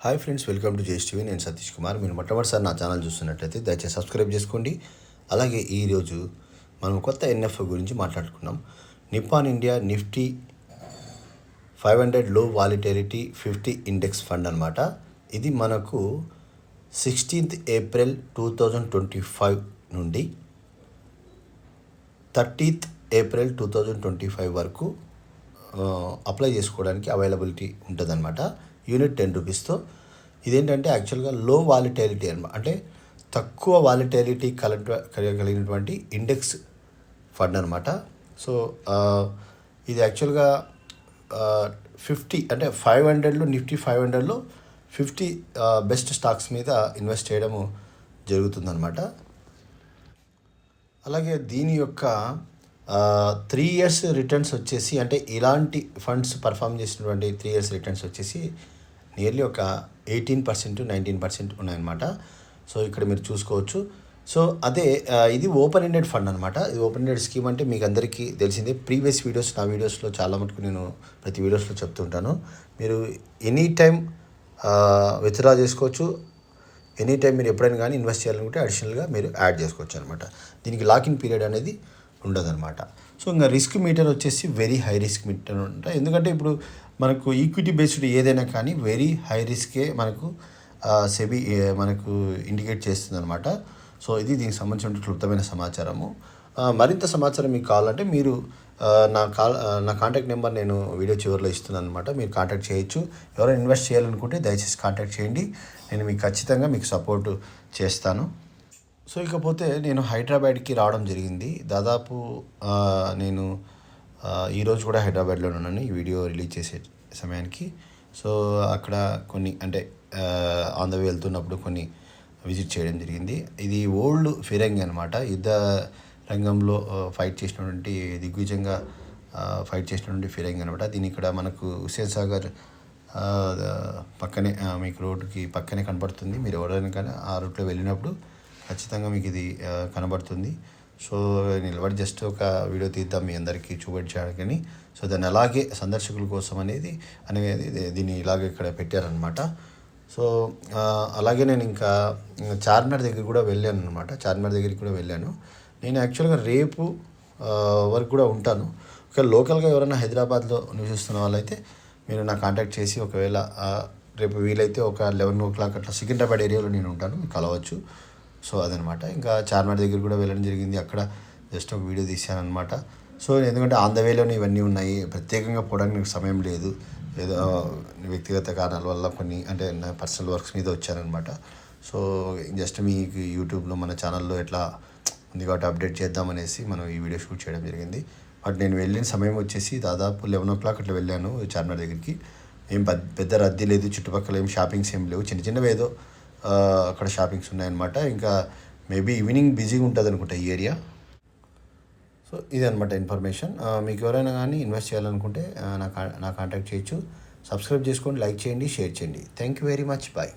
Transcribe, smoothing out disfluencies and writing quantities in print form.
Hi friends, welcome to JS TV. నేను సతీష్ కుమార్. మీరు మొట్టమొదటిసారి నా ఛానల్ చూస్తున్నట్లయితే దయచేసి సబ్స్క్రైబ్ చేసుకోండి. అలాగే ఈరోజు మనం కొత్త ఎన్ఎఫ్ఓ గురించి మాట్లాడుకున్నాం. నిప్పాన్ ఇండియా నిఫ్టీ 500 లో వాలిటాలిటీ 50 ఇండెక్స్ ఫండ్ అనమాట. ఇది మనకు 16th ఏప్రిల్ 2025 నుండి 30th ఏప్రిల్ 2025 వరకు అప్లై చేసుకోవడానికి అవైలబిలిటీ ఉంటుందన్నమాట. యూనిట్ 10 రూపీస్తో. ఇదేంటంటే యాక్చువల్గా లో వాలిటాలిటీ అనమాట, అంటే తక్కువ వాలిటాలిటీ కలిగినటువంటి ఇండెక్స్ ఫండ్ అనమాట. సో ఇది యాక్చువల్గా 50 అంటే 500లో నిఫ్టీ 500లో 50 బెస్ట్ స్టాక్స్ మీద ఇన్వెస్ట్ చేయడము జరుగుతుందన్నమాట. అలాగే దీని యొక్క 3 years రిటర్న్స్ వచ్చేసి, అంటే ఇలాంటి ఫండ్స్ పర్ఫామ్ చేసినటువంటి 3 years రిటర్న్స్ వచ్చేసి నియర్లీ ఒక 18% 19% ఉన్నాయన్నమాట. సో ఇక్కడ మీరు చూసుకోవచ్చు. సో అదే ఇది ఓపెన్ ఎండెడ్ ఫండ్ అనమాట. ఇది ఓపెన్ ఎండెడ్ స్కీమ్ అంటే మీకు అందరికీ తెలిసిందే. ప్రీవియస్ వీడియోస్, నా వీడియోస్లో చాలా మటుకు నేను ప్రతి వీడియోస్లో చెప్తుంటాను. మీరు ఎనీ టైం విత్డ్రా చేసుకోవచ్చు. ఎనీ టైం మీరు ఎప్పుడైనా కానీ ఇన్వెస్ట్ చేయాలనుకుంటే అడిషనల్గా మీరు యాడ్ చేసుకోవచ్చు అనమాట. దీనికి లాకిన్ పీరియడ్ అనేది ఉండదన్నమాట. సో ఇంకా రిస్క్ మీటర్ వచ్చేసి వెరీ హై రిస్క్ మీటర్ ఉంటాయి. ఎందుకంటే ఇప్పుడు మనకు ఈక్విటీ బేస్డ్ ఏదైనా కానీ వెరీ హై రిస్కే మనకు సెబీ మనకు ఇండికేట్ చేస్తుంది అనమాట. సో ఇది దీనికి సంబంధించిన క్లుప్తమైన సమాచారము. మరింత సమాచారం మీకు కావాలంటే మీరు నా కాంటాక్ట్ నెంబర్ నేను వీడియో చివరిలో ఇస్తున్నాను అనమాట. మీరు కాంటాక్ట్ చేయొచ్చు. ఎవరైనా ఇన్వెస్ట్ చేయాలనుకుంటే దయచేసి కాంటాక్ట్ చేయండి. నేను మీకు ఖచ్చితంగా మీకు సపోర్ట్ చేస్తాను. సో ఇకపోతే నేను హైదరాబాద్కి రావడం జరిగింది. దాదాపు నేను ఈరోజు కూడా హైదరాబాద్లోనే ఉన్నాను ఈ వీడియో రిలీజ్ చేసే సమయానికి. సో అక్కడ కొన్ని అంటే ఆన్ ద వే వెళ్తున్నప్పుడు కొన్ని విజిట్ చేయడం జరిగింది. ఇది ఓల్డ్ ఫిరంగి అనమాట. యుద్ధ రంగంలో ఫైట్ చేసినటువంటి దిగ్విజయంగా ఫైట్ చేసినటువంటి ఫిరంగి అనమాట. దీని ఇక్కడ మనకు హుస్సేన్ సాగర్ పక్కనే మీకు రోడ్డుకి పక్కనే కనబడుతుంది. మీరు ఎవరైనా కానీ ఆ రూట్లో వెళ్ళినప్పుడు ఖచ్చితంగా మీకు ఇది కనబడుతుంది. సో నిలబడి జస్ట్ ఒక వీడియో తీద్దాం మీ అందరికీ చూపించడానికి. సో దాన్ని అలాగే సందర్శకుల కోసం అనేది దీన్ని ఇలాగే ఇక్కడ పెట్టారనమాట. సో అలాగే నేను ఇంకా చార్మినార్ దగ్గర కూడా వెళ్ళాను అనమాట. చార్మినార్ దగ్గరికి కూడా వెళ్ళాను. నేను యాక్చువల్గా రేపు వరకు కూడా ఉంటాను. ఒకవేళ లోకల్గా ఎవరైనా హైదరాబాద్లో నివసిస్తున్న వాళ్ళైతే మీరు నా కాంటాక్ట్ చేసి ఒకవేళ రేపు వీలైతే ఒక 11 o'clock అట్లా సికింద్రాబాద్ ఏరియాలో నేను ఉంటాను, మీకు కలవచ్చు. సో అదనమాట. ఇంకా చార్మినార్ దగ్గర కూడా వెళ్ళడం జరిగింది. అక్కడ జస్ట్ ఒక వీడియో తీశాను అనమాట. సో ఎందుకంటే ఆన్ ద వేలోనే ఇవన్నీ ఉన్నాయి, ప్రత్యేకంగా పోవడానికి నాకు సమయం లేదు. ఏదో వ్యక్తిగత కారణాల వల్ల కొన్ని అంటే నా పర్సనల్ వర్క్స్ మీద వచ్చానమాట. సో జస్ట్ మీకు యూట్యూబ్లో మన ఛానల్లో ఎట్లా ఉంది కాబట్టి అప్డేట్ చేద్దామనేసి మనం ఈ వీడియో షూట్ చేయడం జరిగింది. బట్ నేను వెళ్ళిన సమయం వచ్చేసి దాదాపు 11 o'clock అట్లా వెళ్ళాను చార్మినార్ దగ్గరికి. ఏం పెద్ద రద్దీ లేదు, చుట్టుపక్కల ఏం షాపింగ్స్ ఏం లేవు, చిన్న చిన్నవి ఏదో అక్కడ షాపింగ్స్ ఉన్నాయన్నమాట. ఇంకా మేబీ ఈవినింగ్ బిజీగా ఉంటుంది అనుకుంటా ఈ ఏరియా. సో ఇదనమాట ఇన్ఫర్మేషన్. మీకు ఎవరైనా కానీ ఇన్వెస్ట్ చేయాలనుకుంటే నా కాంటాక్ట్ చేయొచ్చు. సబ్స్క్రైబ్ చేసుకోండి, లైక్ చేయండి, షేర్ చేయండి. Thank you very much. Bye.